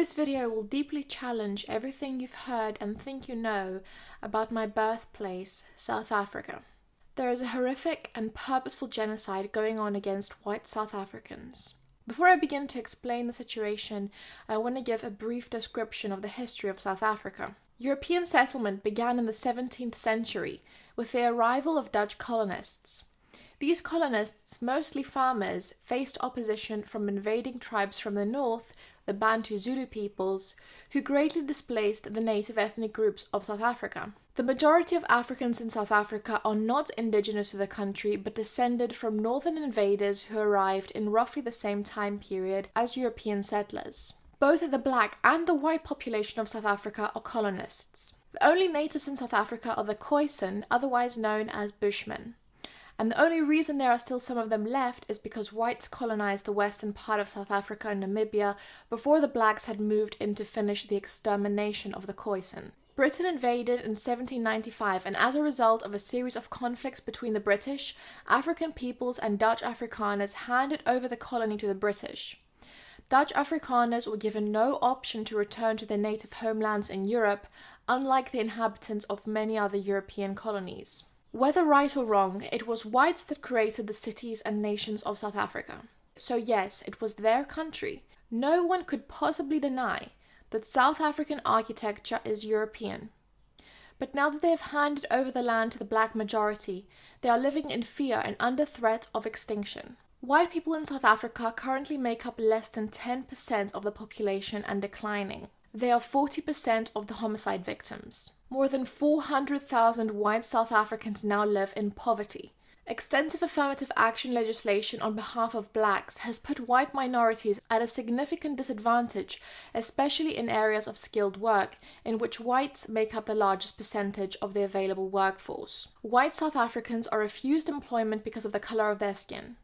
This video will deeply challenge everything you've heard and think you know about my birthplace, South Africa. There is a horrific and purposeful genocide going on against white South Africans. Before I begin to explain the situation, I want to give a brief description of the history of South Africa. European settlement began in the 17th century with the arrival of Dutch colonists. These colonists, mostly farmers, faced opposition from invading tribes from the north, the Bantu Zulu peoples, who greatly displaced the native ethnic groups of South Africa. The majority of Africans in South Africa are not indigenous to the country, but descended from northern invaders who arrived in roughly the same time period as European settlers. Both the black and the white population of South Africa are colonists. The only natives in South Africa are the Khoisan, otherwise known as Bushmen. And the only reason there are still some of them left is because whites colonized the western part of South Africa and Namibia before the blacks had moved in to finish the extermination of the Khoisan. Britain invaded in 1795, and as a result of a series of conflicts between the British, African peoples and Dutch Afrikaners handed over the colony to the British. Dutch Afrikaners were given no option to return to their native homelands in Europe, unlike the inhabitants of many other European colonies. Whether right or wrong, it was whites that created the cities and nations of South Africa. So yes, it was their country. No one could possibly deny that South African architecture is European. But now that they have handed over the land to the black majority, they are living in fear and under threat of extinction. White people in South Africa currently make up less than 10% of the population and declining. They are 40% of the homicide victims. More than 400,000 white South Africans now live in poverty. Extensive affirmative action legislation on behalf of blacks has put white minorities at a significant disadvantage, especially in areas of skilled work, in which whites make up the largest percentage of the available workforce. White South Africans are refused employment because of the color of their skin.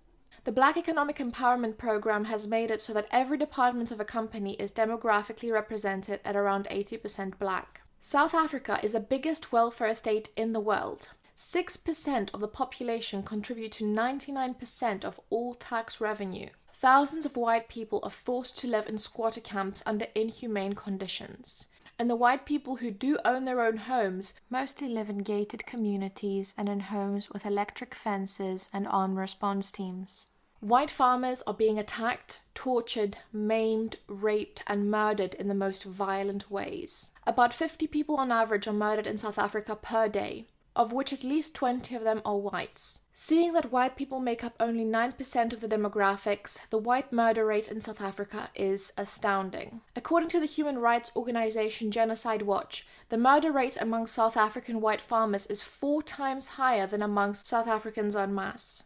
The Black Economic Empowerment Program has made it so that every department of a company is demographically represented at around 80% black. South Africa is the biggest welfare state in the world. 6% of the population contribute to 99% of all tax revenue. Thousands of white people are forced to live in squatter camps under inhumane conditions. And the white people who do own their own homes mostly live in gated communities and in homes with electric fences and armed response teams. White farmers are being attacked, tortured, maimed, raped, and murdered in the most violent ways. About 50 people on average are murdered in South Africa per day, of which at least 20 of them are whites. Seeing that white people make up only 9% of the demographics, the white murder rate in South Africa is astounding. According to the human rights organization Genocide Watch, the murder rate among South African white farmers is 4 times higher than amongst South Africans en masse.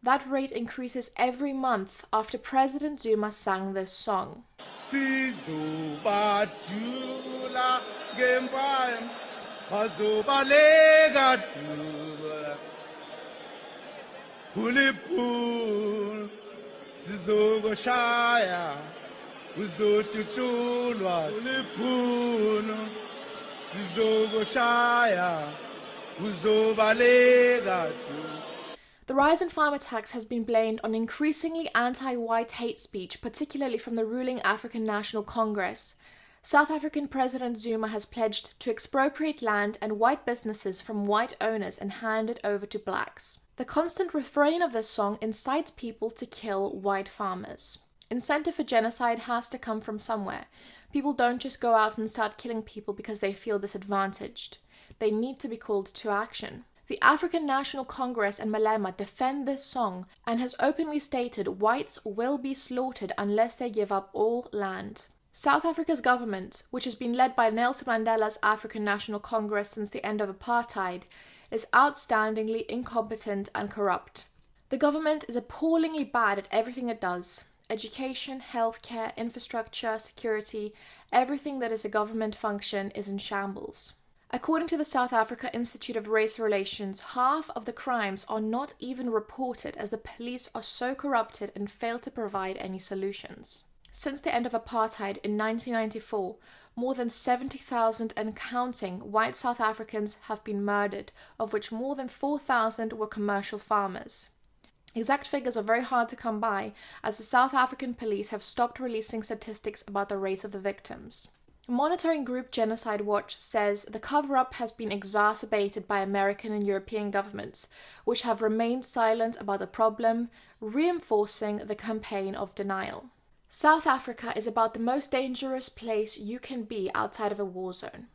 That rate increases every month after President Zuma sang this song. The rise in farm attacks has been blamed on increasingly anti-white hate speech, particularly from the ruling African National Congress. South African President Zuma has pledged to expropriate land and white businesses from white owners and hand it over to blacks. The constant refrain of this song incites people to kill white farmers. Incentive for genocide has to come from somewhere. People don't just go out and start killing people because they feel disadvantaged. They need to be called to action. The African National Congress and Malema defend this song and has openly stated whites will be slaughtered unless they give up all land. South Africa's government, which has been led by Nelson Mandela's African National Congress since the end of apartheid, is outstandingly incompetent and corrupt. The government is appallingly bad at everything it does. Education, healthcare, infrastructure, security, everything that is a government function is in shambles. According to the South Africa Institute of Race Relations, half of the crimes are not even reported as the police are so corrupted and fail to provide any solutions. Since the end of apartheid in 1994, more than 70,000 and counting white South Africans have been murdered, of which more than 4,000 were commercial farmers. Exact figures are very hard to come by, as the South African police have stopped releasing statistics about the race of the victims. Monitoring group Genocide Watch says the cover-up has been exacerbated by American and European governments, which have remained silent about the problem, reinforcing the campaign of denial. South Africa is about the most dangerous place you can be outside of a war zone.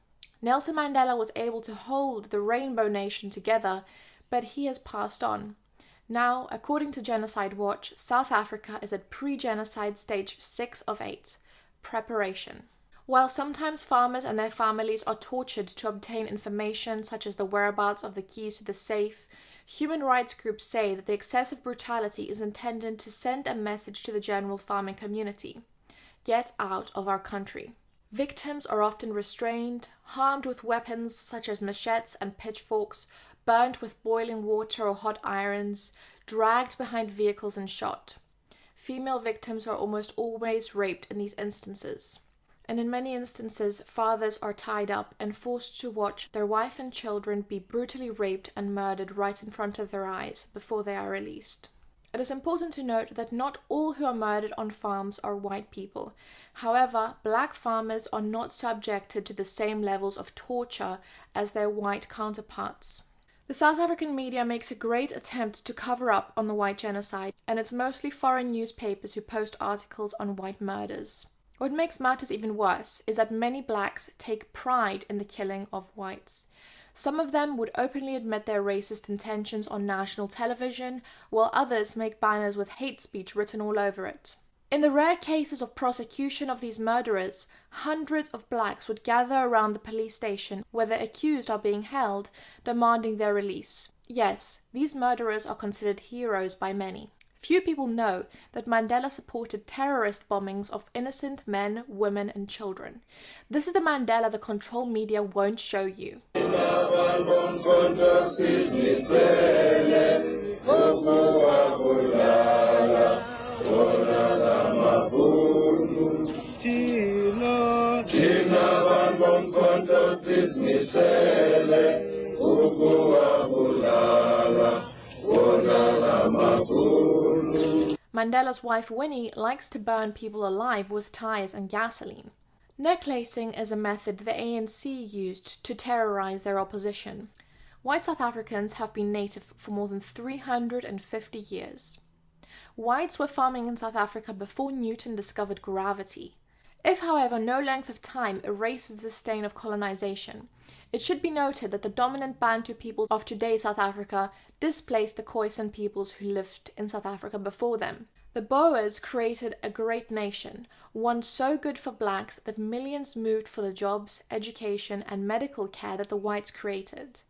Nelson Mandela was able to hold the Rainbow Nation together, but he has passed on. Now, according to Genocide Watch, South Africa is at pre-genocide stage 6 of 8, preparation. While sometimes farmers and their families are tortured to obtain information such as the whereabouts of the keys to the safe, human rights groups say that the excessive brutality is intended to send a message to the general farming community: get out of our country. Victims are often restrained, harmed with weapons such as machetes and pitchforks, burnt with boiling water or hot irons, dragged behind vehicles and shot. Female victims are almost always raped in these instances. And in many instances, fathers are tied up and forced to watch their wife and children be brutally raped and murdered right in front of their eyes before they are released. It is important to note that not all who are murdered on farms are white people. However, black farmers are not subjected to the same levels of torture as their white counterparts. The South African media makes a great attempt to cover up on the white genocide, and it's mostly foreign newspapers who post articles on white murders. What makes matters even worse is that many blacks take pride in the killing of whites. Some of them would openly admit their racist intentions on national television, while others make banners with hate speech written all over it. In the rare cases of prosecution of these murderers, hundreds of blacks would gather around the police station where the accused are being held, demanding their release. Yes, these murderers are considered heroes by many. Few people know that Mandela supported terrorist bombings of innocent men, women, and children. This is the Mandela the control media won't show you. Mandela's wife Winnie likes to burn people alive with ties and gasoline. Necklacing is a method the ANC used to terrorize their opposition. White South Africans have been native for more than 350 years. Whites were farming in South Africa before Newton discovered gravity. If, however, no length of time erases the stain of colonization, it should be noted that the dominant Bantu peoples of today's South Africa displaced the Khoisan peoples who lived in South Africa before them. The Boers created a great nation, one so good for blacks that millions moved for the jobs, education, and medical care that the whites created.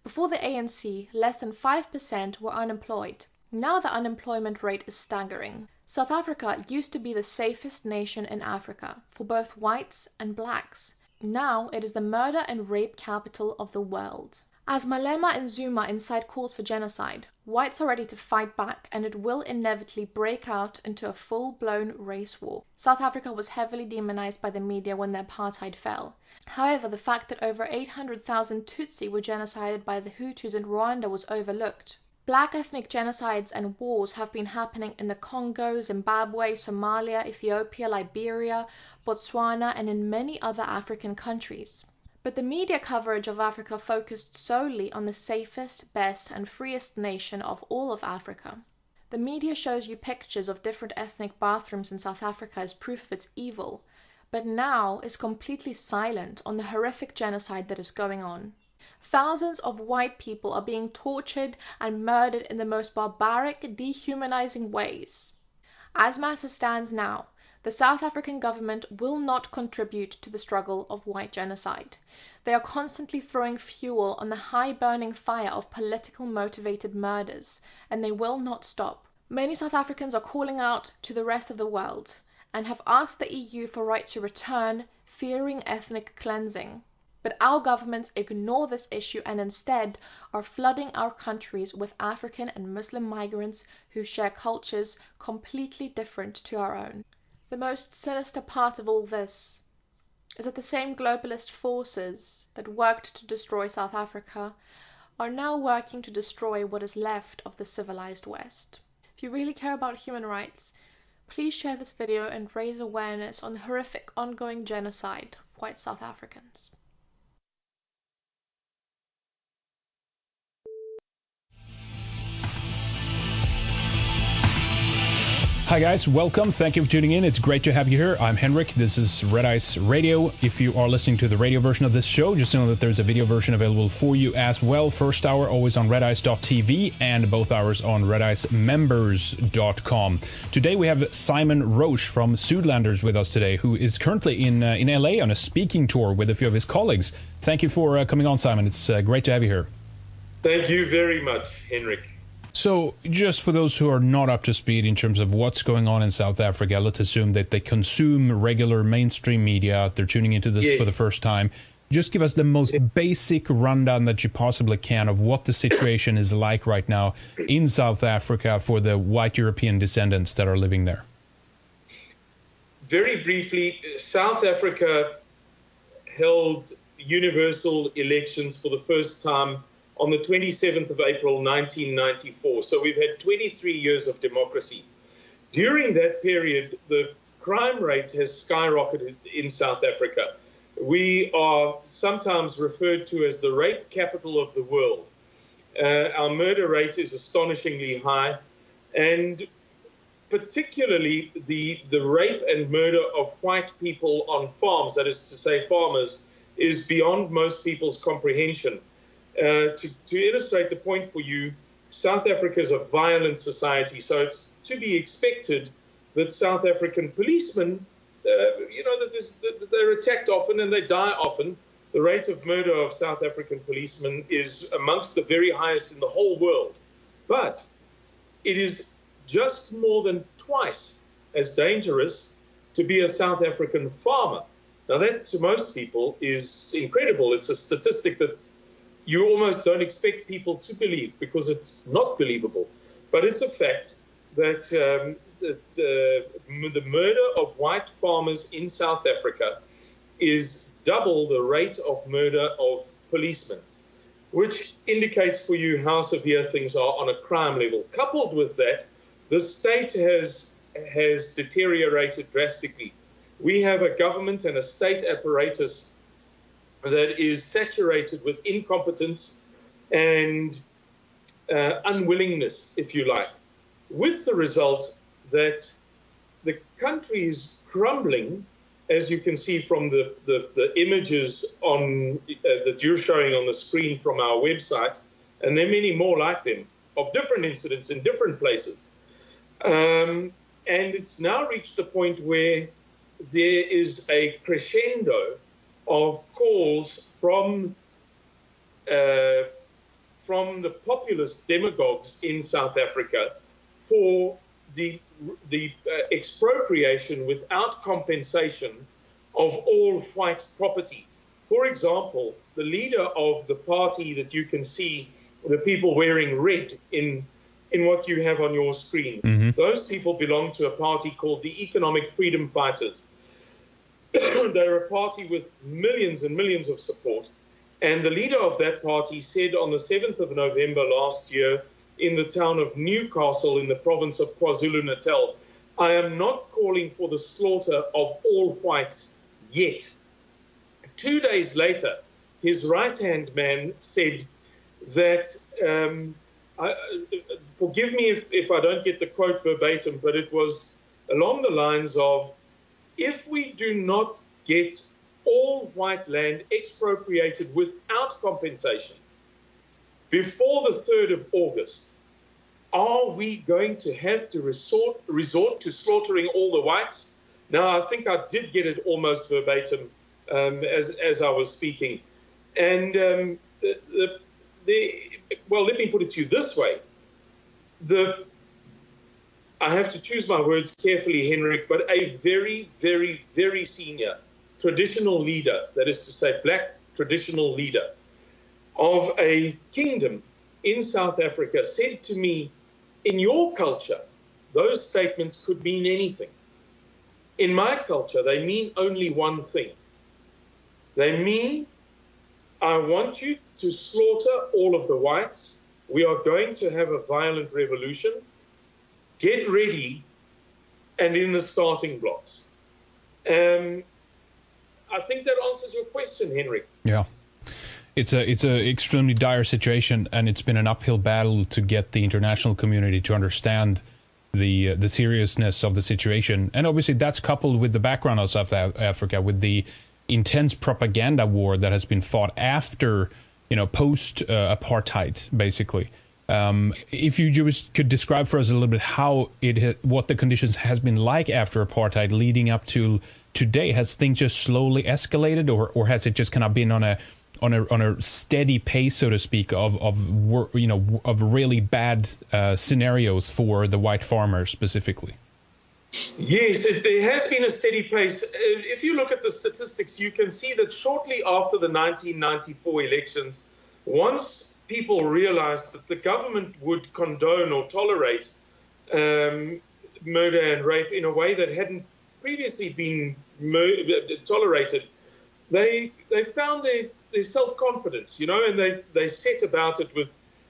Before the ANC, less than 5% were unemployed. Now the unemployment rate is staggering. South Africa used to be the safest nation in Africa for both whites and blacks. Now it is the murder and rape capital of the world. As Malema and Zuma incite calls for genocide, whites are ready to fight back, and it will inevitably break out into a full-blown race war. South Africa was heavily demonized by the media when the apartheid fell. However, the fact that over 800,000 Tutsi were genocided by the Hutus in Rwanda was overlooked. Black ethnic genocides and wars have been happening in the Congo, Zimbabwe, Somalia, Ethiopia, Liberia, Botswana, and in many other African countries. But the media coverage of Africa focused solely on the safest, best, and freest nation of all of Africa. The media shows you pictures of different ethnic bathrooms in South Africa as proof of its evil, but now is completely silent on the horrific genocide that is going on. Thousands of white people are being tortured and murdered in the most barbaric, dehumanizing ways. As matters stands now, the South African government will not contribute to the struggle of white genocide. They are constantly throwing fuel on the high-burning fire of politically motivated murders, and they will not stop. Many South Africans are calling out to the rest of the world and have asked the EU for rights to return, fearing ethnic cleansing. But our governments ignore this issue and instead are flooding our countries with African and Muslim migrants who share cultures completely different to our own. The most sinister part of all this is that the same globalist forces that worked to destroy South Africa are now working to destroy what is left of the civilized West. If you really care about human rights, please share this video and raise awareness on the horrific ongoing genocide of white South Africans. Hi guys, welcome. Thank you for tuning in. It's great to have you here. I'm Henrik. This is Red Ice Radio. If you are listening to the radio version of this show, just know that there's a video version available for you as well. First hour always on redice.tv and both hours on redicemembers.com. Today we have Simon Roche from Südlanders with us today, who is currently in LA on a speaking tour with a few of his colleagues. Thank you for coming on, Simon. It's great to have you here. Thank you very much, Henrik. So, just for those who are not up to speed in terms of what's going on in South Africa, let's assume that they consume regular mainstream media, they're tuning into this for the first time. Just give us the most basic rundown that you possibly can of what the situation is like right now in South Africa for the white European descendants that are living there. Very briefly, South Africa held universal elections for the first time on the 27th of April, 1994. So we've had 23 years of democracy. During that period, the crime rate has skyrocketed in South Africa. We are sometimes referred to as the rape capital of the world. Our murder rate is astonishingly high, and particularly the rape and murder of white people on farms, that is to say farmers, is beyond most people's comprehension. To illustrate the point for you, South Africa is a violent society, so it's to be expected that South African policemen, that they're attacked often and they die often. The rate of murder of South African policemen is amongst the very highest in the whole world. But it is just more than twice as dangerous to be a South African farmer. Now that, to most people, is incredible. It's a statistic that you almost don't expect people to believe because it's not believable. But it's a fact that the murder of white farmers in South Africa is double the rate of murder of policemen, which indicates for you how severe things are on a crime level. Coupled with that, the state has deteriorated drastically. We have a government and a state apparatus that is saturated with incompetence and unwillingness, if you like, with the result that the country is crumbling, as you can see from the images on that you're showing on the screen from our website, and there are many more like them, of different incidents in different places. And it's now reached a point where there is a crescendo of calls from the populist demagogues in South Africa for the expropriation without compensation of all white property. For example, the leader of the party that you can see, the people wearing red in what you have on your screen, those people belong to a party called the Economic Freedom Fighters. They're a party with millions and millions of support. And the leader of that party said on the 7th of November last year in the town of Newcastle in the province of KwaZulu-Natal, I am not calling for the slaughter of all whites yet. 2 days later, his right-hand man said that, forgive me if I don't get the quote verbatim, but it was along the lines of, if we do not get all white land expropriated without compensation before the 3rd of August, are we going to have to resort to slaughtering all the whites? Now, I think I did get it almost verbatim as I was speaking. And, well, let me put it to you this way. I have to choose my words carefully, Henrik, but a very, very, very senior traditional leader, that is to say black traditional leader of a kingdom in South Africa said to me, in your culture, those statements could mean anything. In my culture, they mean only one thing. They mean, I want you to slaughter all of the whites. We are going to have a violent revolution. get ready and in the starting blocks. I think that answers your question, Henry. Yeah. It's a extremely dire situation, and it's been an uphill battle to get the international community to understand the seriousness of the situation. And obviously that's coupled with the background of South Africa, with the intense propaganda war that has been fought after, post apartheid, basically. If you just could describe for us a little bit how what the conditions has been like after apartheid leading up to today. Has things just slowly escalated, or has it just kind of been on a steady pace, so to speak, of really bad scenarios for the white farmers specifically? Yes, there has been a steady pace. If you look at the statistics, you can see that shortly after the 1994 elections, once people realized that the government would condone or tolerate murder and rape in a way that hadn't previously been tolerated, they found their self-confidence, and they set about it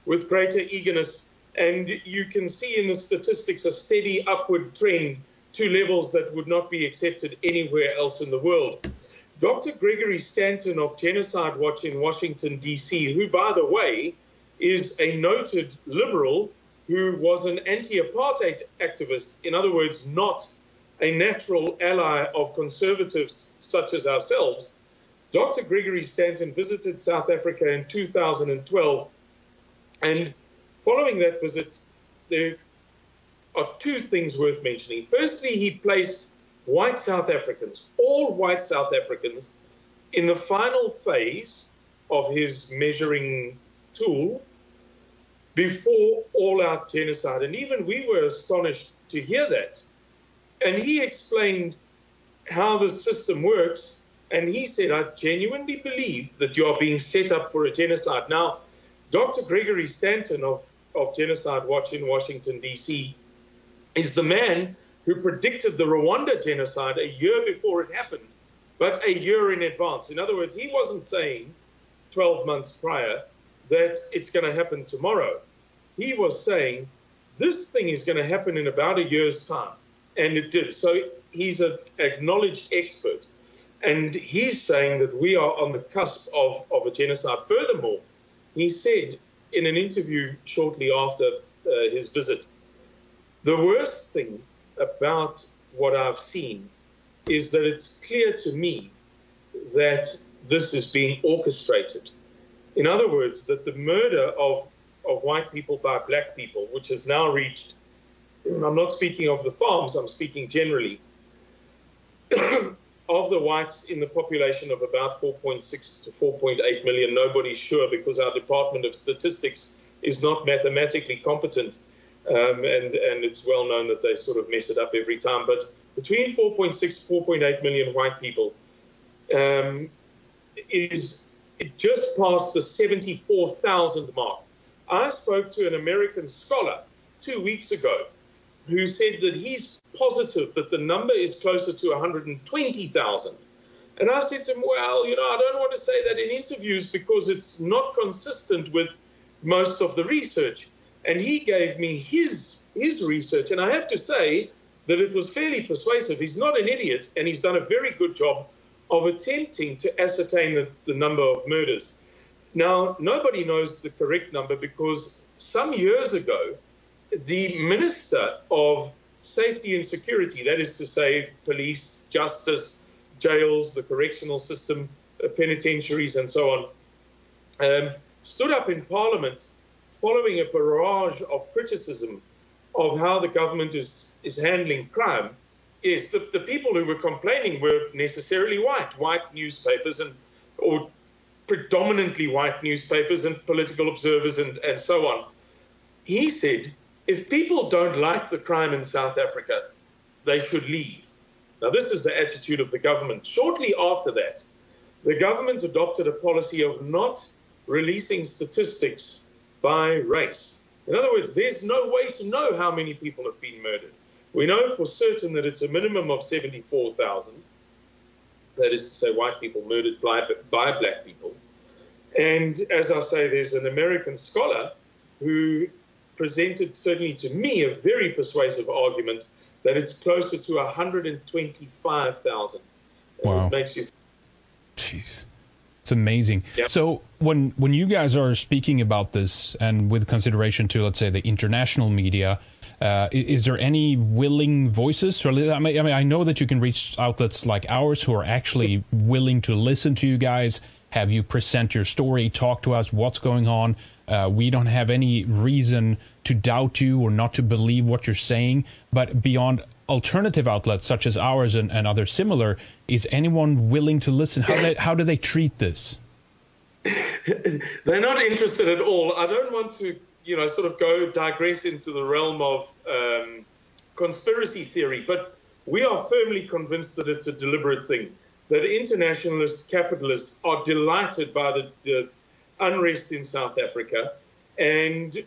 with greater eagerness. And you can see in the statistics a steady upward trend to levels that would not be accepted anywhere else in the world. Dr. Gregory Stanton of Genocide Watch in Washington, D.C., who, by the way, is a noted liberal who was an anti-apartheid activist, in other words, not a natural ally of conservatives such as ourselves. Dr. Gregory Stanton visited South Africa in 2012, and following that visit, there are two things worth mentioning. Firstly, he placed white South Africans, all white South Africans, in the final phase of his measuring tool before all-out genocide. And even we were astonished to hear that. And he explained how the system works. And he said, I genuinely believe that you are being set up for a genocide. Now, Dr. Gregory Stanton of Genocide Watch in Washington, D.C., is the man who predicted the Rwanda genocide a year before it happened, but a year in advance. In other words, he wasn't saying 12 months prior that it's going to happen tomorrow. He was saying this thing is going to happen in about a year's time. And it did. So he's an acknowledged expert. And he's saying that we are on the cusp of a genocide. Furthermore, he said in an interview shortly after his visit, the worst thing about what I've seen is that it's clear to me that this is being orchestrated. In other words, that the murder of white people by black people, which has now reached, I'm not speaking of the farms, I'm speaking generally, of the whites in the population of about 4.6 to 4.8 million, nobody's sure because our Department of Statistics is not mathematically competent, and it's well known that they sort of mess it up every time. But between 4.6 to 4.8 million white people is just past the 74,000 mark. I spoke to an American scholar 2 weeks ago who said that he's positive that the number is closer to 120,000. And I said to him, well, I don't want to say that in interviews because it's not consistent with most of the research. And he gave me his research. And I have to say that it was fairly persuasive. He's not an idiot, and he's done a very good job of attempting to ascertain the number of murders. Now, nobody knows the correct number because some years ago, the Minister of Safety and Security, that is to say police, justice, jails, the correctional system, penitentiaries and so on, stood up in Parliament following a barrage of criticism of how the government is handling crime. Yes, the people who were complaining were necessarily white newspapers or predominantly white newspapers and political observers and so on. He said, if people don't like the crime in South Africa, they should leave. Now, this is the attitude of the government. Shortly after that, the government adopted a policy of not releasing statistics by race. In other words, there's no way to know how many people have been murdered. We know for certain that it's a minimum of 74,000. That is to say, white people murdered by black people. And as I say, there's an American scholar who presented, certainly to me, a very persuasive argument that it's closer to 125,000. Wow. It makes you... Jeez. It's amazing. Yep. So when you guys are speaking about this, and with consideration to, let's say, the international media, is there any willing voices? Or, I mean, I know that you can reach outlets like ours who are actually willing to listen to you guys, have you present your story, talk to us, what's going on. We don't have any reason to doubt you or not to believe what you're saying. But beyond alternative outlets such as ours and others similar, is anyone willing to listen? How do they treat this? They're not interested at all. I don't want to, sort of digress into the realm of conspiracy theory, but we are firmly convinced that it's a deliberate thing, that internationalist capitalists are delighted by the unrest in South Africa. And,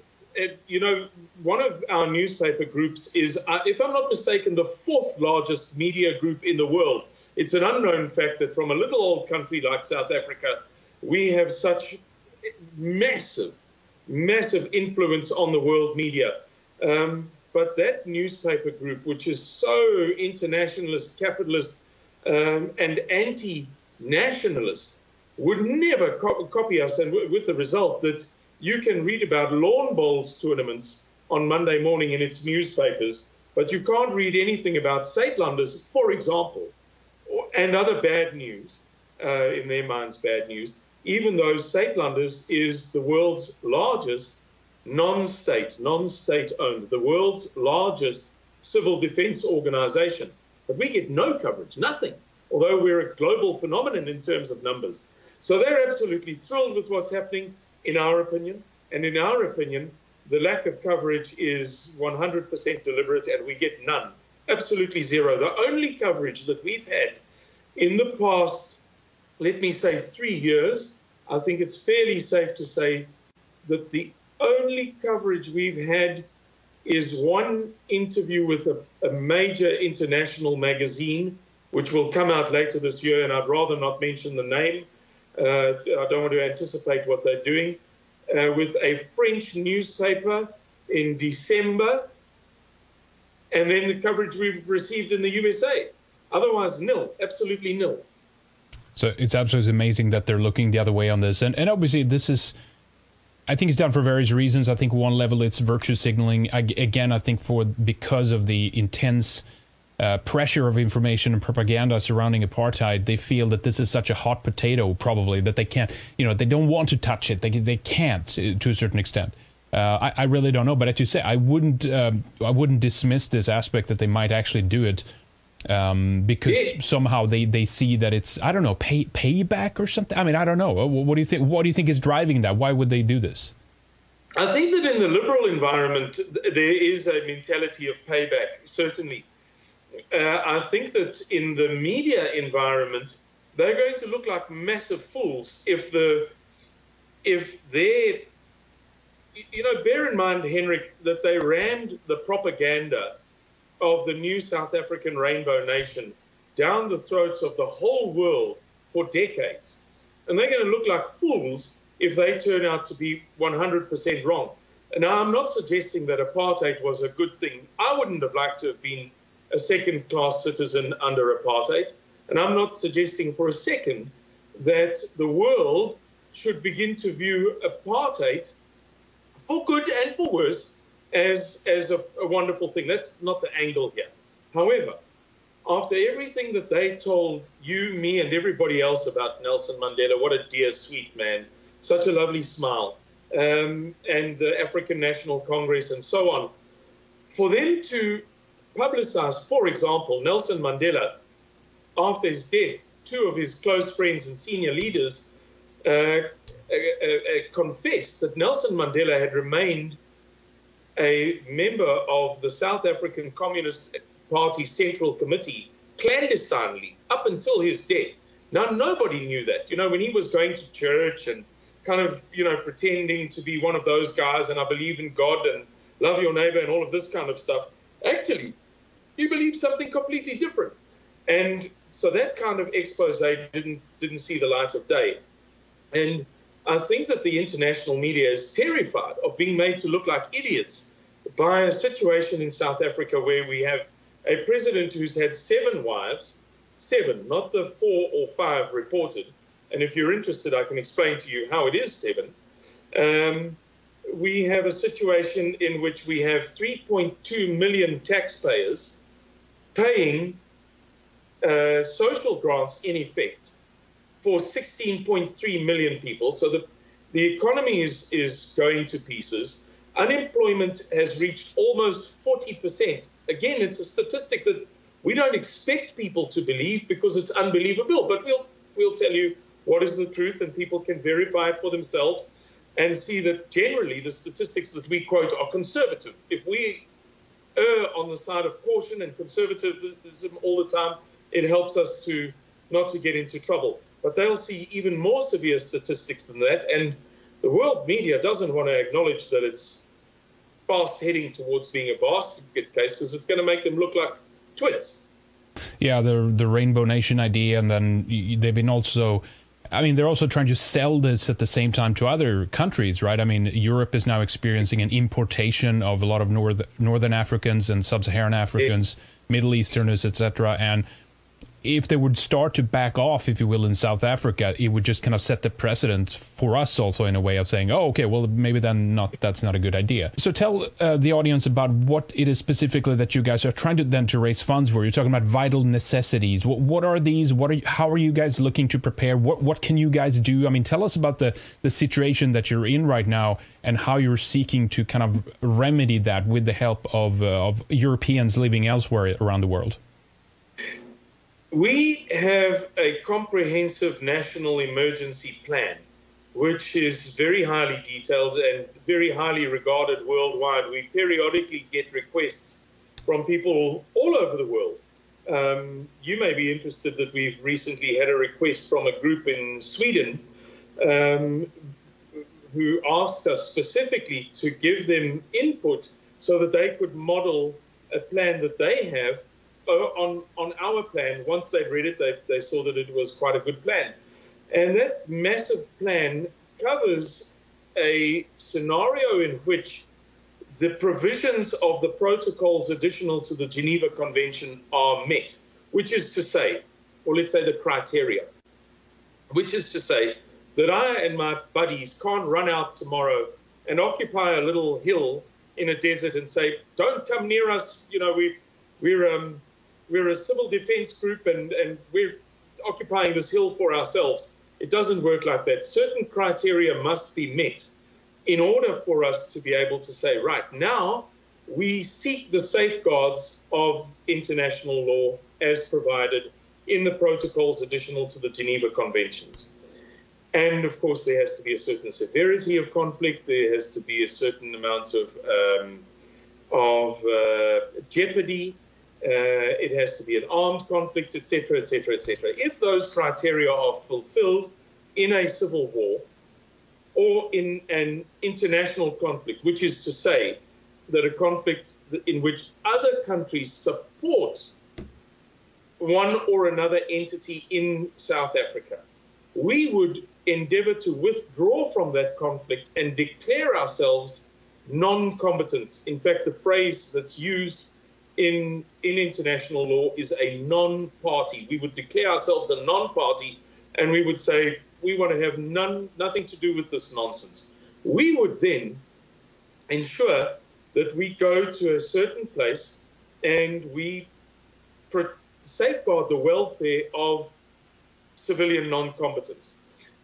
one of our newspaper groups is, if I'm not mistaken, the 4th largest media group in the world. It's an unknown fact that from a little old country like South Africa, we have such massive influence on the world media. But that newspaper group, which is so internationalist, capitalist, and anti-nationalist, would never copy us, and with the result that you can read about lawn bowls tournaments on Monday morning in its newspapers, but you can't read anything about Saitlanders, for example, and other bad news, in their minds bad news, even though Saitlanders is the world's largest non-state owned, the world's largest civil defense organization. But we get no coverage, nothing, although we're a global phenomenon in terms of numbers. So they're absolutely thrilled with what's happening, in our opinion. And in our opinion, the lack of coverage is 100% deliberate, and we get none, absolutely zero. The only coverage that we've had in the past, let me say 3 years, I think it's fairly safe to say that the only coverage we've had is one interview with a major international magazine, which will come out later this year, and I'd rather not mention the name. I don't want to anticipate what they're doing, with a French newspaper in December, and then the coverage we've received in the USA. Otherwise, nil, absolutely nil. So it's absolutely amazing that they're looking the other way on this. And obviously this is, I think it's done for various reasons. I think one level it's virtue signaling. Again, I think because of the intense pressure of information and propaganda surrounding apartheid, they feel that this is such a hot potato, probably, that they can't, they don't want to touch it. They can't to a certain extent. I really don't know. But as you say, I wouldn't dismiss this aspect that they might actually do it. Because somehow they see that it's, I don't know, payback or something. I mean, I don't know. What do you think? What do you think is driving that? Why would they do this? I think that in the liberal environment, there is a mentality of payback, certainly. I think that in the media environment, they're going to look like massive fools if they're, bear in mind, Henrik, that they rammed the propaganda of the new South African Rainbow Nation down the throats of the whole world for decades. And they're going to look like fools if they turn out to be 100% wrong. And now, I'm not suggesting that apartheid was a good thing. I wouldn't have liked to have been a second-class citizen under apartheid. And I'm not suggesting for a second that the world should begin to view apartheid, for good and for worse, as a wonderful thing. That's not the angle here. However, after everything that they told you, me, and everybody else about Nelson Mandela, what a dear, sweet man, such a lovely smile, and the African National Congress and so on, for them to publicize, for example, Nelson Mandela, after his death, 2 of his close friends and senior leaders confessed that Nelson Mandela had remained a member of the South African Communist Party Central Committee clandestinely up until his death. Now, nobody knew that. When he was going to church and kind of, pretending to be one of those guys, and I believe in God and love your neighbor and all of this kind of stuff, actually, he believed something completely different. And so that kind of expose didn't see the light of day. And I think that the international media is terrified of being made to look like idiots by a situation in South Africa where we have a president who's had 7 wives, 7, not the 4 or 5 reported. And if you're interested, I can explain to you how it is 7. We have a situation in which we have 3.2 million taxpayers paying social grants in effect for 16.3 million people. So the economy is going to pieces. Unemployment has reached almost 40%. Again, it's a statistic that we don't expect people to believe because it's unbelievable, but we'll tell you what is the truth, and people can verify it for themselves and see that generally the statistics that we quote are conservative. If we err on the side of caution and conservatism all the time, it helps us not to get into trouble. But they'll see even more severe statistics than that, and the world media doesn't want to acknowledge that it's fast heading towards being a basket case because it's going to make them look like twits. Yeah, the Rainbow Nation idea, and then they've been also... I mean, they're also trying to sell this at the same time to other countries, right? I mean, Europe is now experiencing an importation of a lot of Northern Africans and Sub-Saharan Africans, Middle Easterners, etc. And if they would start to back off, if you will, in South Africa, it would just kind of set the precedent for us also in a way of saying, oh, okay, well, maybe then that's not a good idea. So tell the audience about what it is specifically that you guys are trying to raise funds for. You're talking about vital necessities. What are these? How are you guys looking to prepare? What can you guys do? I mean, tell us about the situation that you're in right now and how you're seeking to kind of remedy that with the help of Europeans living elsewhere around the world. We have a comprehensive national emergency plan, which is very highly detailed and very highly regarded worldwide. We periodically get requests from people all over the world. You may be interested that we've recently had a request from a group in Sweden who asked us specifically to give them input so that they could model a plan that they have on our plan. Once they'd read it, they saw that it was quite a good plan. And that massive plan covers a scenario in which the provisions of the protocols additional to the Geneva Convention are met, which is to say, or let's say the criteria, which is to say that I and my buddies can't run out tomorrow and occupy a little hill in a desert and say, don't come near us, you know, we're a civil defense group and we're occupying this hill for ourselves. It doesn't work like that. Certain criteria must be met in order for us to be able to say, right, now we seek the safeguards of international law as provided in the protocols additional to the Geneva Conventions. And of course, there has to be a certain severity of conflict. There has to be a certain amount of jeopardy. It has to be an armed conflict, etc., etc., etc. If those criteria are fulfilled in a civil war or in an international conflict, which is to say that a conflict in which other countries support one or another entity in South Africa, we would endeavor to withdraw from that conflict and declare ourselves non-combatants. In fact, the phrase that's used in international law is a non-party. We would declare ourselves a non-party and we would say, we want to have nothing to do with this nonsense. We would then ensure that we go to a certain place and we safeguard the welfare of civilian non-combatants.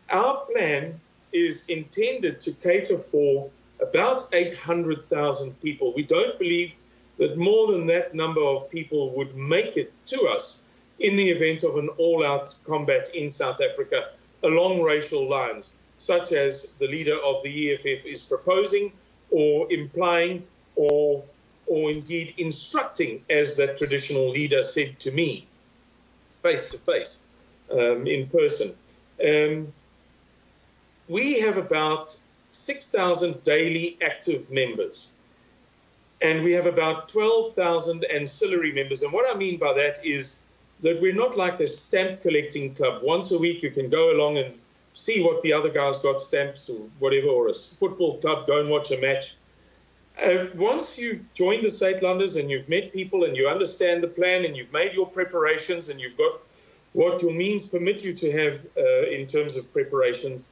Our plan is intended to cater for about 800,000 people. We don't believe that more than that number of people would make it to us in the event of an all-out combat in South Africa along racial lines, such as the leader of the EFF is proposing or implying or indeed instructing, as that traditional leader said to me, face-to-face, in person. We have about 6,000 daily active members, and we have about 12,000 ancillary members. And what I mean by that is that we're not like a stamp collecting club. Once a week you can go along and see what the other guy's got, stamps or whatever, or a football club, go and watch a match. Once you've joined the Saitlanders and you've met people and you understand the plan and you've made your preparations and you've got what your means permit you to have in terms of preparations,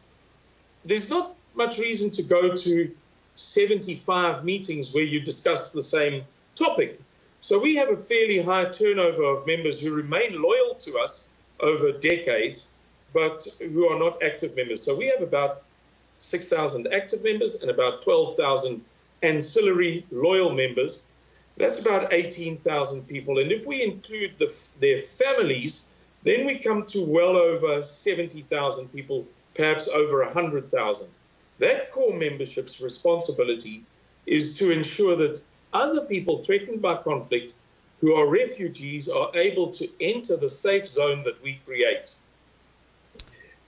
there's not much reason to go to 75 meetings where you discuss the same topic. So we have a fairly high turnover of members who remain loyal to us over decades, but who are not active members. So we have about 6,000 active members and about 12,000 ancillary loyal members. That's about 18,000 people. And if we include their families, then we come to well over 70,000 people, perhaps over 100,000. That core membership's responsibility is to ensure that other people threatened by conflict who are refugees are able to enter the safe zone that we create.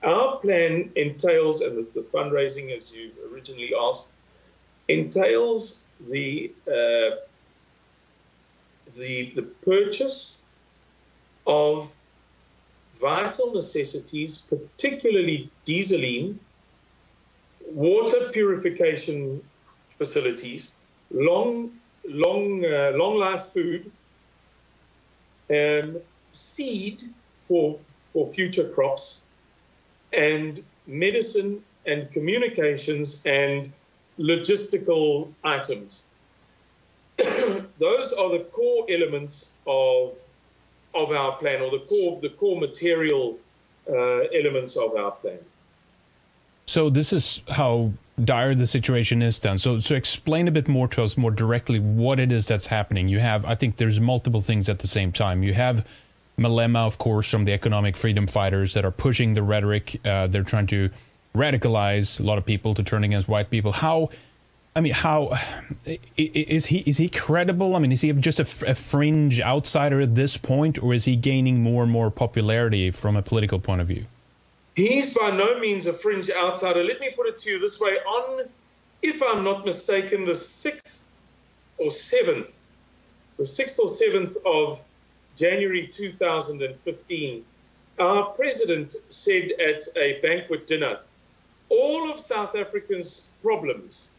Our plan entails, and the fundraising, as you originally asked, entails the purchase of vital necessities, particularly dieseline, water purification facilities, long life food, seed for future crops, and medicine and communications and logistical items. Those are the core elements of our plan, or the core material elements of our plan. So this is how dire the situation is then. So explain a bit more to us more directly what it is that's happening. You have, I think there's multiple things at the same time. You have Malema, of course, from the economic freedom fighters that are pushing the rhetoric. They're trying to radicalize a lot of people to turn against white people. How is he credible? I mean, is he just a fringe outsider at this point, or is he gaining more and more popularity from a political point of view? He's by no means a fringe outsider. Let me put it to you this way. On, if I'm not mistaken, the 6th or 7th of January 2015, our president said at a banquet dinner, all of South Africa's problems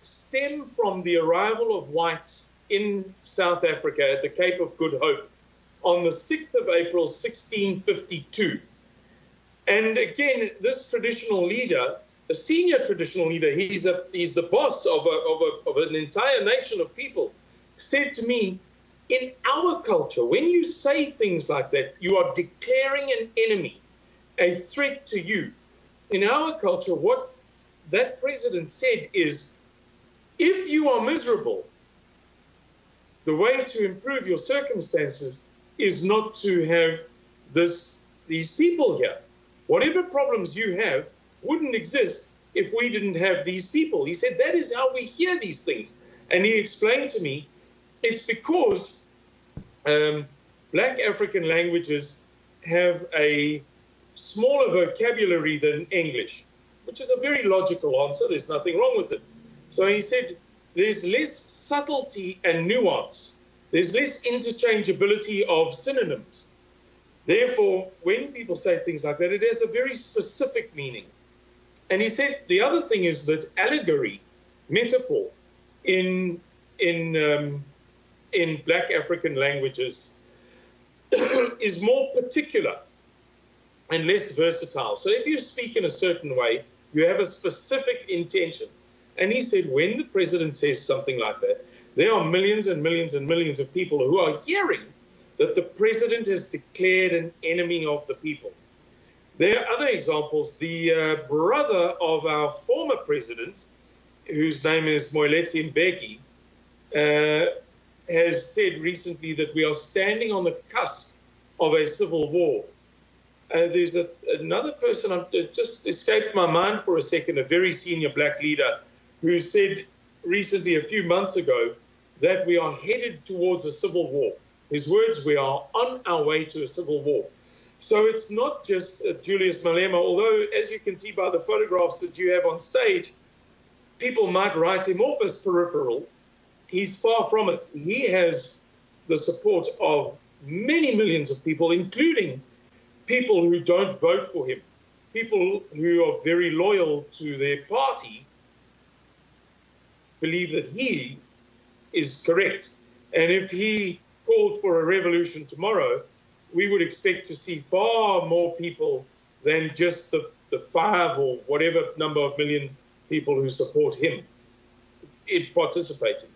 stem from the arrival of whites in South Africa at the Cape of Good Hope on the 6th of April, 1652. And again, this traditional leader, a senior traditional leader, he's the boss of an entire nation of people, said to me, in our culture, when you say things like that, you are declaring an enemy, a threat to you. In our culture, what that president said is, if you are miserable, the way to improve your circumstances is not to have these people here. Whatever problems you have wouldn't exist if we didn't have these people. He said, that is how we hear these things. And he explained to me, it's because Black African languages have a smaller vocabulary than English, which is a very logical answer. There's nothing wrong with it. So he said, there's less subtlety and nuance. There's less interchangeability of synonyms. Therefore, when people say things like that, it has a very specific meaning. And he said the other thing is that allegory, metaphor, in Black African languages is more particular and less versatile. So if you speak in a certain way, you have a specific intention. And he said, when the president says something like that, there are millions and millions and millions of people who are hearing that the president has declared an enemy of the people. There are other examples. The brother of our former president, whose name is Moeletsi Mbeki, has said recently that we are standing on the cusp of a civil war. There's another person, it just escaped my mind for a second, a very senior black leader, who said recently, a few months ago, that we are headed towards a civil war. His words, we are on our way to a civil war. So it's not just Julius Malema, although, as you can see by the photographs that you have on stage, people might write him off as peripheral. He's far from it. He has the support of many millions of people, including people who don't vote for him, people who are very loyal to their party, believe that he is correct. And if he called for a revolution tomorrow, we would expect to see far more people than just the 5 or whatever number of million people who support him in participating.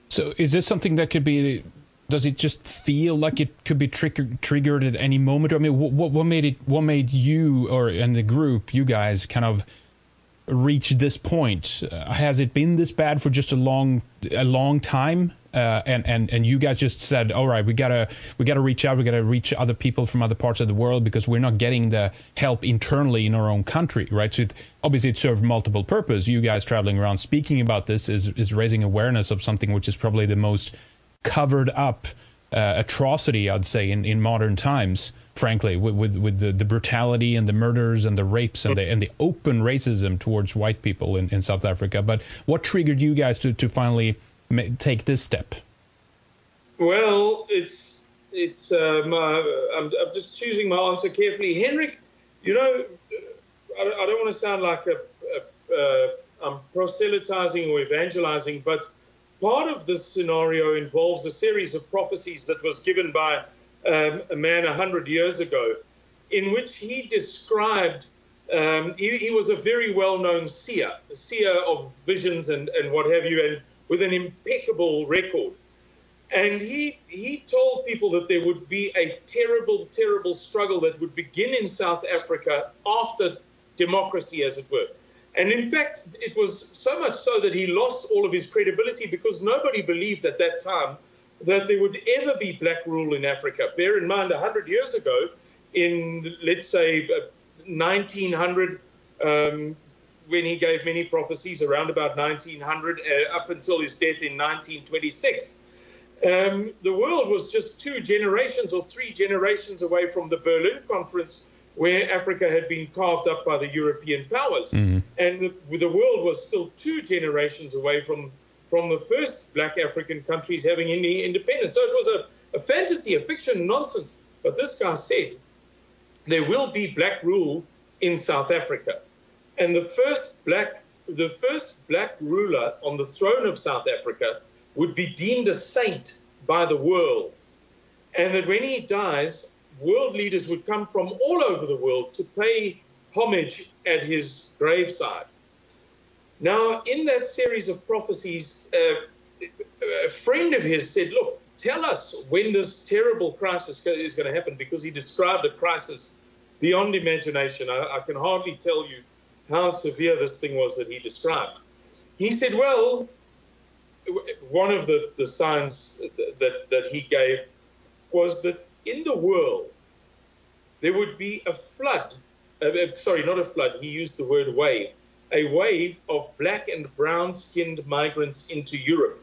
So is this something that could be, does it just feel like it could be triggered at any moment? I mean, what made you and the group, you guys, kind of reach this point? Has it been this bad for just a long time? And you guys just said, all right, we gotta reach out, we gotta reach other people from other parts of the world because we're not getting the help internally in our own country, right? So obviously it served multiple purpose. You guys traveling around speaking about this is raising awareness of something which is probably the most covered up atrocity, I'd say, in modern times, frankly, with the brutality and the murders and the rapes and the open racism towards white people in South Africa. But what triggered you guys to finally take this step? Well, I'm just choosing my answer carefully. Henrik, you know, I don't want to sound like I'm proselytizing or evangelizing, but part of this scenario involves a series of prophecies that was given by a man 100 years ago, in which he described, he was a very well-known seer of visions and what have you, and with an impeccable record. And he told people that there would be a terrible, terrible struggle that would begin in South Africa after democracy, as it were. And in fact, it was so much so that he lost all of his credibility because nobody believed at that time that there would ever be black rule in Africa. Bear in mind, 100 years ago, in, let's say, 1900, when he gave many prophecies, around about 1900, up until his death in 1926, the world was just 2 generations or 3 generations away from the Berlin Conference, where Africa had been carved up by the European powers. Mm-hmm. And the world was still 2 generations away from the first black African countries having any independence. So it was a fantasy, a fiction, nonsense. But this guy said, there will be black rule in South Africa. And the first black ruler on the throne of South Africa would be deemed a saint by the world. And that when he dies, world leaders would come from all over the world to pay homage at his graveside. Now, in that series of prophecies, a friend of his said, look, tell us when this terrible crisis is going to happen, because he described a crisis beyond imagination. I can hardly tell you how severe this thing was that he described. He said, well, one of the signs that he gave was that in the world, there would be a flood, sorry, not a flood, he used the word wave, a wave of black and brown-skinned migrants into Europe.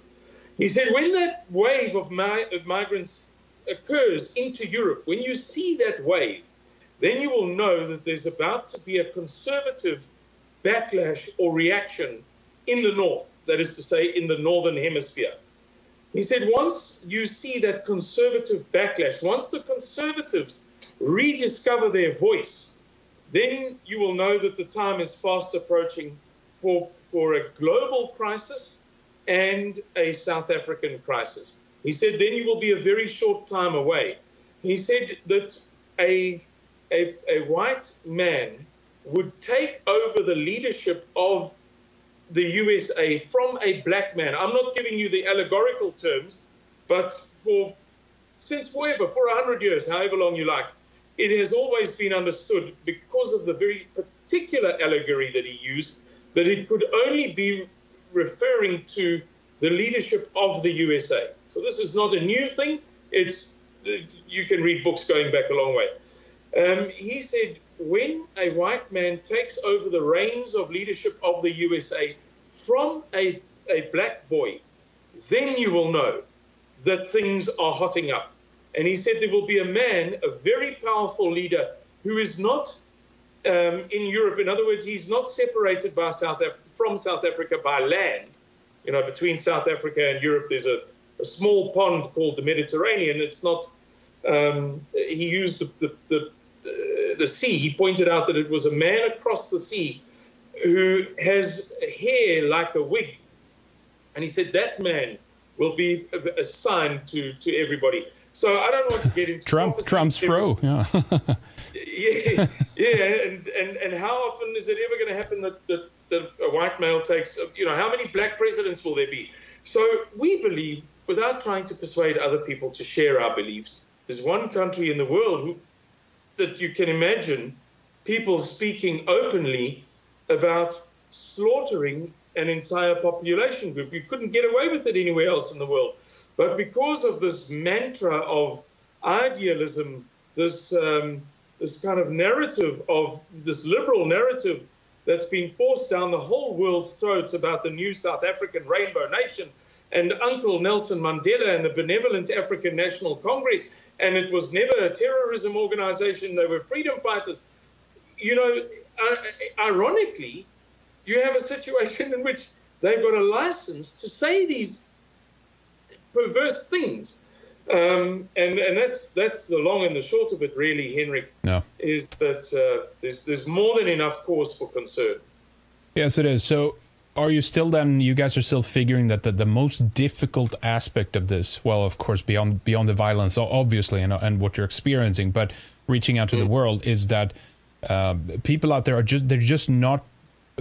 He said, when that wave of migrants occurs into Europe, when you see that wave, then you will know that there's about to be a conservative backlash or reaction in the north, that is to say, in the northern hemisphere. He said, once you see that conservative backlash, once the conservatives rediscover their voice, then you will know that the time is fast approaching for a global crisis and a South African crisis. He said, then you will be a very short time away. He said that a white man would take over the leadership of the USA from a black man. I'm not giving you the allegorical terms, but since forever, for 100 years, however long you like, it has always been understood, because of the very particular allegory that he used, that it could only be referring to the leadership of the USA. So this is not a new thing. You can read books going back a long way. He said, when a white man takes over the reins of leadership of the USA from a black boy, then you will know that things are hotting up. And he said there will be a man, a very powerful leader, who is not in Europe. In other words, he's not separated from South Africa by land. You know, between South Africa and Europe, there's a small pond called the Mediterranean. It's not. He used the sea. He pointed out that it was a man across the sea who has hair like a wig. And he said that man will be assigned to everybody. So I don't want to get into Trump's fro. Yeah. And how often is it ever going to happen that a white male takes, how many black presidents will there be? So we believe, without trying to persuade other people to share our beliefs, there's one country in the world that you can imagine people speaking openly about slaughtering an entire population group. You couldn't get away with it anywhere else in the world. But because of this mantra of idealism, this kind of narrative of this liberal narrative that's been forced down the whole world's throats about the new South African Rainbow Nation and Uncle Nelson Mandela and the Benevolent African National Congress, and it was never a terrorism organization, they were freedom fighters. Ironically, you have a situation in which they've got a license to say these perverse things. And that's the long and the short of it, really, Henrik, is that there's more than enough cause for concern. Yes, it is. So are you still then, you guys are still figuring that the most difficult aspect of this, well, of course, beyond the violence, obviously, and what you're experiencing, but reaching out to the world, is that people out there they're just not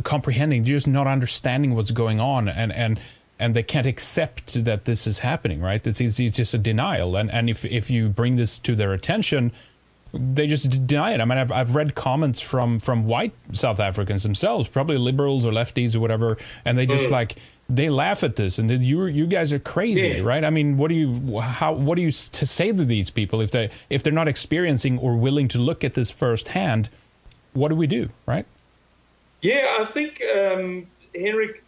comprehending, they're just not understanding what's going on, and they can't accept that this is happening, right? It's just a denial, and if you bring this to their attention, they just deny it. I mean, I've read comments from white South Africans themselves, probably liberals or lefties or whatever, and they just they laugh at this, and you guys are crazy, right? I mean, what do you to say to these people if they're not experiencing or willing to look at this firsthand? What do we do, right? Yeah, I think, Henrik,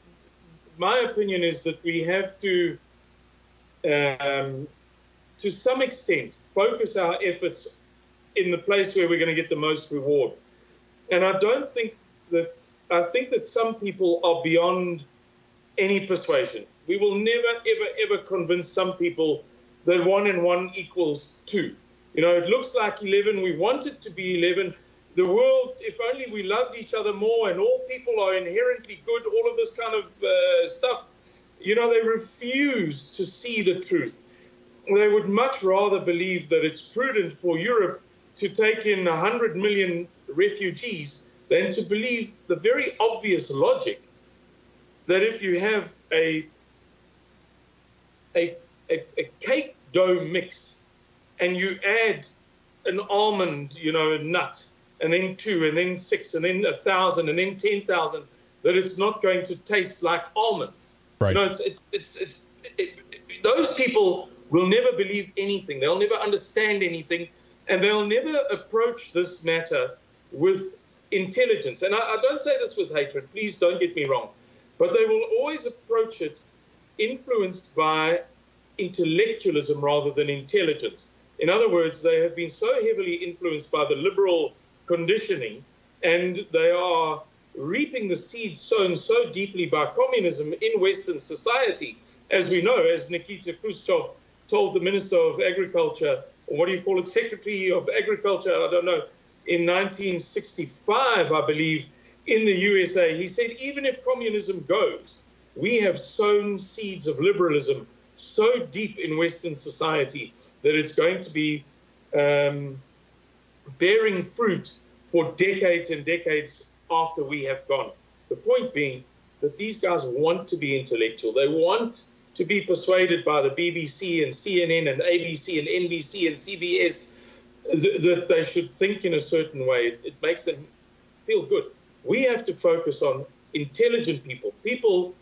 my opinion is that we have to some extent, focus our efforts in the place where we're going to get the most reward. And I think that some people are beyond any persuasion. We will never, ever, ever convince some people that 1 and 1 equals 2. It looks like 11. We want it to be 11. The world, if only we loved each other more and all people are inherently good, all of this kind of stuff, they refuse to see the truth. They would much rather believe that it's prudent for Europe to take in 100 million refugees than to believe the very obvious logic that if you have a cake dough mix and you add an almond, a nut, and then 2, and then 6, and then 1,000, and then 10,000, that it's not going to taste like almonds. Right. Those people will never believe anything. They'll never understand anything, and they'll never approach this matter with intelligence. And I don't say this with hatred. Please don't get me wrong. But they will always approach it influenced by intellectualism rather than intelligence. In other words, they have been so heavily influenced by the liberal conditioning, and they are reaping the seeds sown so deeply by communism in Western society. As we know, as Nikita Khrushchev told the Minister of Agriculture, or what do you call it, Secretary of Agriculture, I don't know, in 1965, I believe, in the USA, he said, even if communism goes, we have sown seeds of liberalism so deep in Western society that it's going to be bearing fruit for decades and decades after we have gone. The point being that these guys want to be intellectual. They want to be persuaded by the BBC and CNN and ABC and NBC and CBS that they should think in a certain way. It makes them feel good. We have to focus on intelligent people,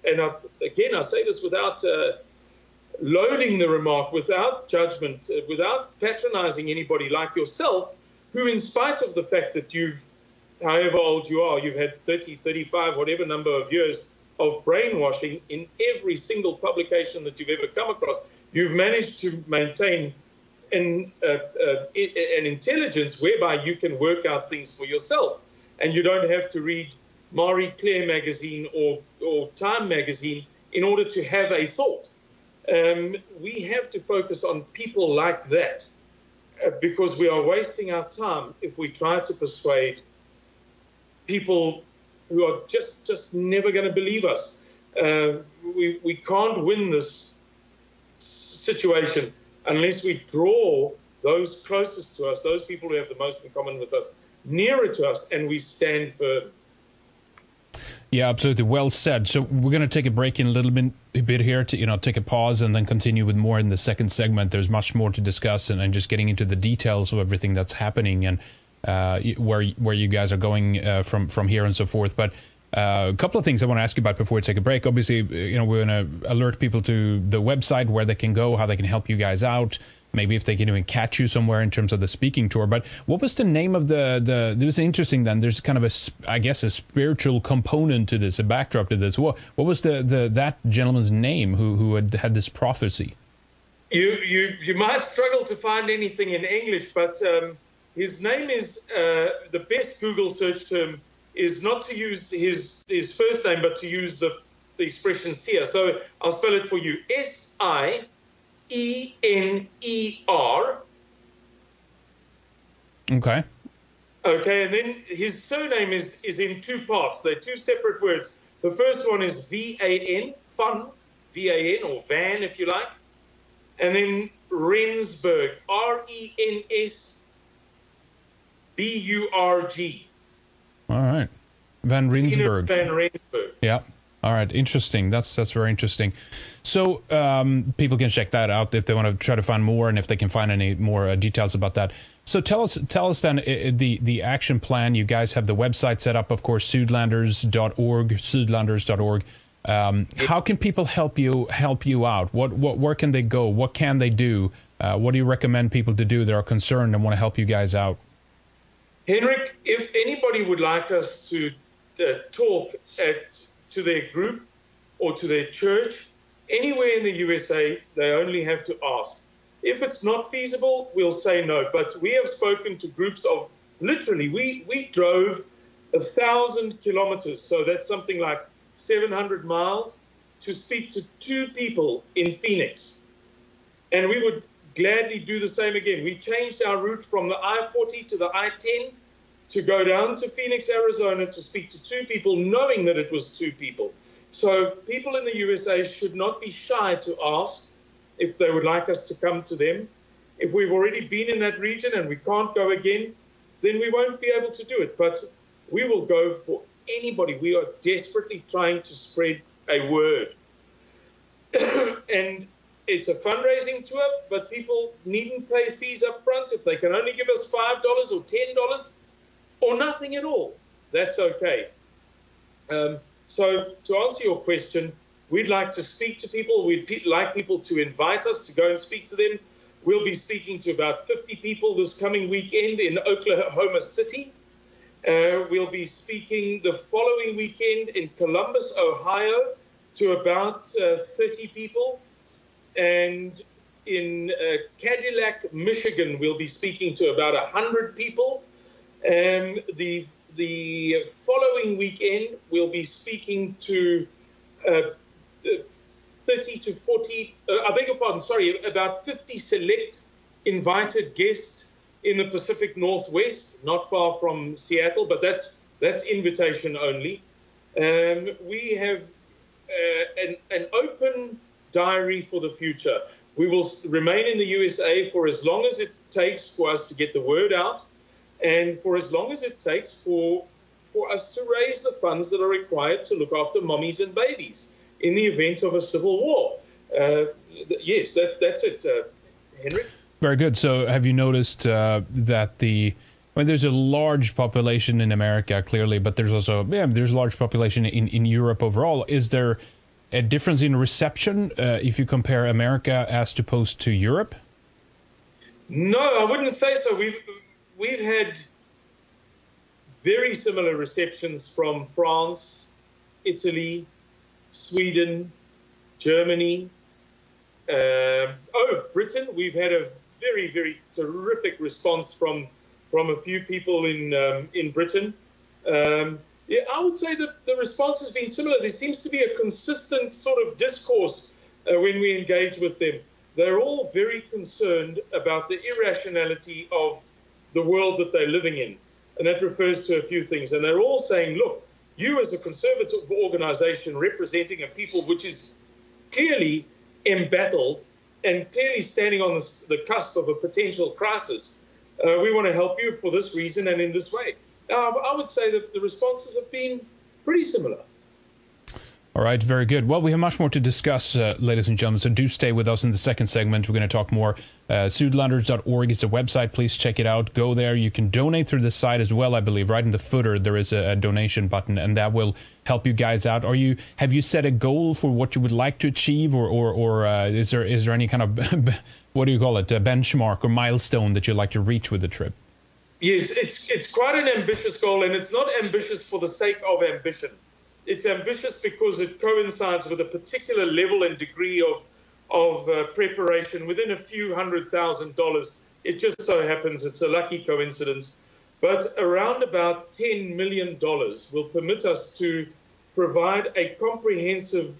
and I say this without loading the remark, without judgment, without patronizing anybody like yourself, who, in spite of the fact that however old you are, you've had 30, 35, whatever number of years of brainwashing in every single publication that you've ever come across, you've managed to maintain an intelligence whereby you can work out things for yourself. And you don't have to read Marie Claire magazine or Time magazine in order to have a thought. We have to focus on people like that. because we are wasting our time if we try to persuade people who are just never going to believe us. We can't win this situation unless we draw those closest to us, those people who have the most in common with us, nearer to us, and we stand firm. Yeah, absolutely. Well said. So we're going to take a break in a little bit here to take a pause and then continue with more in the second segment. There's much more to discuss and just getting into the details of everything that's happening and where you guys are going from here and so forth. But a couple of things I want to ask you about before we take a break. Obviously, we're going to alert people to the website, where they can go, how they can help you guys out. Maybe if they can even catch you somewhere in terms of the speaking tour. But what was the name of the it was interesting then. There's kind of a spiritual component to this, a backdrop to this. What was that gentleman's name who had this prophecy? You might struggle to find anything in English, but his name is, the best Google search term is not to use his first name, but to use the expression seer. So I'll spell it for you. S-I-E-N-E-R. Okay. Okay, and then his surname is in two parts. They're two separate words. The first one is V-A-N, fun, V-A-N, or Van, if you like. And then Rensburg, R-E-N-S-B-U-R-G. All right. Van Rensburg. Van Rensburg. Yeah. All right. Interesting. That's very interesting. So people can check that out if they want to try to find more and if they can find any more details about that. So tell us then the action plan. You guys have the website set up, of course, Sydlanders.org. How can people help you out? Where can they go? What can they do? What do you recommend people to do that are concerned and want to help you guys out? Henrik, if anybody would like us to talk to their group or to their church, anywhere in the USA, they only have to ask. If it's not feasible, we'll say no. But we have spoken to groups of, literally, we drove 1,000 kilometers, so that's something like 700 miles, to speak to 2 people in Phoenix. And we would gladly do the same again. We changed our route from the I-40 to the I-10 to go down to Phoenix, Arizona to speak to 2 people, knowing that it was 2 people. So people in the USA should not be shy to ask if they would like us to come to them. If we've already been in that region and we can't go again, then we won't be able to do it. But we will go for anybody. We are desperately trying to spread a word. And it's a fundraising tour, but people needn't pay fees up front. If they can only give us $5 or $10 or nothing at all, that's okay. So to answer your question, we'd like to speak to people. We'd like people to invite us to go and speak to them. We'll be speaking to about 50 people this coming weekend in Oklahoma City. We'll be speaking the following weekend in Columbus, Ohio, to about 30 people. And in Cadillac, Michigan, we'll be speaking to about 100 people. And the following weekend, we'll be speaking to 30 to 40, I beg your pardon, sorry, about 50 select invited guests in the Pacific Northwest, not far from Seattle, but that's invitation only. We have an open diary for the future. We will remain in the USA for as long as it takes for us to get the word out, and for as long as it takes for us to raise the funds that are required to look after mommies and babies in the event of a civil war. Yes, that's it, Henrik. Very good. So have you noticed that there's a large population in America, clearly, but there's also, there's a large population in Europe overall. Is there a difference in reception if you compare America as opposed to Europe? No, I wouldn't say so. We've had very similar receptions from France, Italy, Sweden, Germany, Britain. We've had a very, very terrific response from a few people in Britain. Yeah, I would say that the response has been similar. There seems to be a consistent sort of discourse when we engage with them. they're all very concerned about the irrationality of the world that they're living in. And that refers to a few things. And they're all saying, look, you as a conservative organization representing a people which is clearly embattled and clearly standing on the cusp of a potential crisis, we want to help you for this reason and in this way. Now, I would say that the responses have been pretty similar. All right, very good. Well, we have much more to discuss, ladies and gentlemen, so do stay with us in the second segment. We're going to talk more. Suedlanders.org is the website. Please check it out. Go there. You can donate through the site as well, I believe. Right in the footer, there is a donation button, and that will help you guys out. Have you set a goal for what you would like to achieve, or is there any kind of, what do you call it, a benchmark or milestone that you'd like to reach with the trip? Yes, it's quite an ambitious goal, and it's not ambitious for the sake of ambition. It's ambitious because it coincides with a particular level and degree of preparation within a few $100,000. It just so happens, it's a lucky coincidence, but around about $10 million will permit us to provide a comprehensive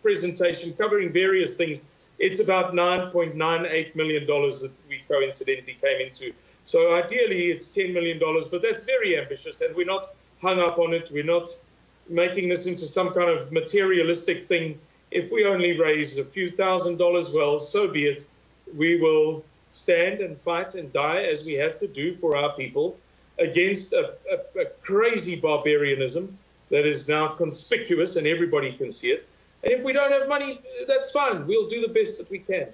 presentation covering various things. It's about $9.98 million that we coincidentally came into. So ideally, it's $10 million, but that's very ambitious, and we're not hung up on it. We're not making this into some kind of materialistic thing. If we only raise a few $1,000s, well, so be it. We will stand and fight and die, as we have to do for our people, against a crazy barbarianism that is now conspicuous and everybody can see it. And if we don't have money, that's fine. We'll do the best that we can.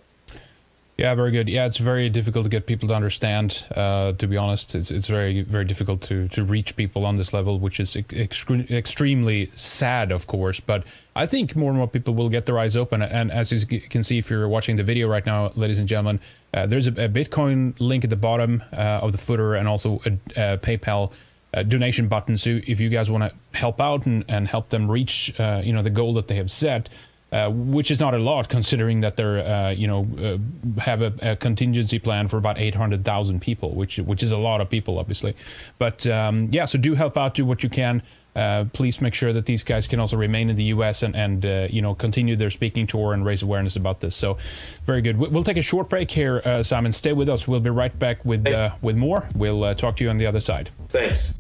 Yeah, very good. Yeah, it's very difficult to get people to understand. To be honest, it's very, very difficult to reach people on this level, which is extremely sad, of course. But I think more and more people will get their eyes open. And as you can see, if you're watching the video right now, ladies and gentlemen, there's a Bitcoin link at the bottom of the footer, and also a PayPal donation button. So if you guys want to help out and help them reach the goal that they have set, which is not a lot, considering that they're have a contingency plan for about 800,000 people, which is a lot of people, obviously. But so do help out, do what you can. Please make sure that these guys can also remain in the U.S. and continue their speaking tour and raise awareness about this. So very good. We'll take a short break here, Simon. Stay with us. We'll be right back with more. We'll talk to you on the other side. Thanks.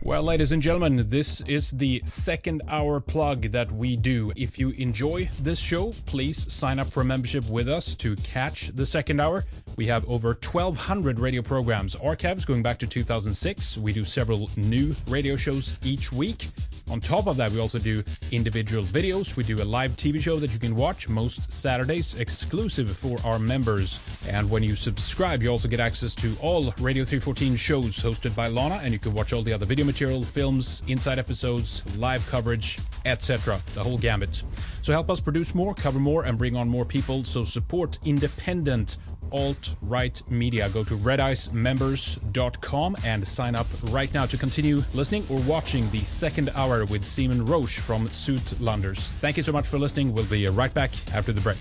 Well, ladies and gentlemen, this is the second hour plug that we do. If you enjoy this show, please sign up for a membership with us to catch the second hour. We have over 1,200 radio programs, archives going back to 2006. We do several new radio shows each week. On top of that, we also do individual videos. We do a live TV show that you can watch most Saturdays, exclusive for our members. And when you subscribe, you also get access to all Radio 314 shows hosted by Lana, and you can watch all the other video material, films, inside episodes, live coverage, etc. The whole gambit. So help us produce more, cover more, and bring on more people. So support independent alt-right media. Go to redicemembers.com and sign up right now to continue listening or watching the second hour with Simon Roche from Suedlanders. Thank you so much for listening. We'll be right back after the break.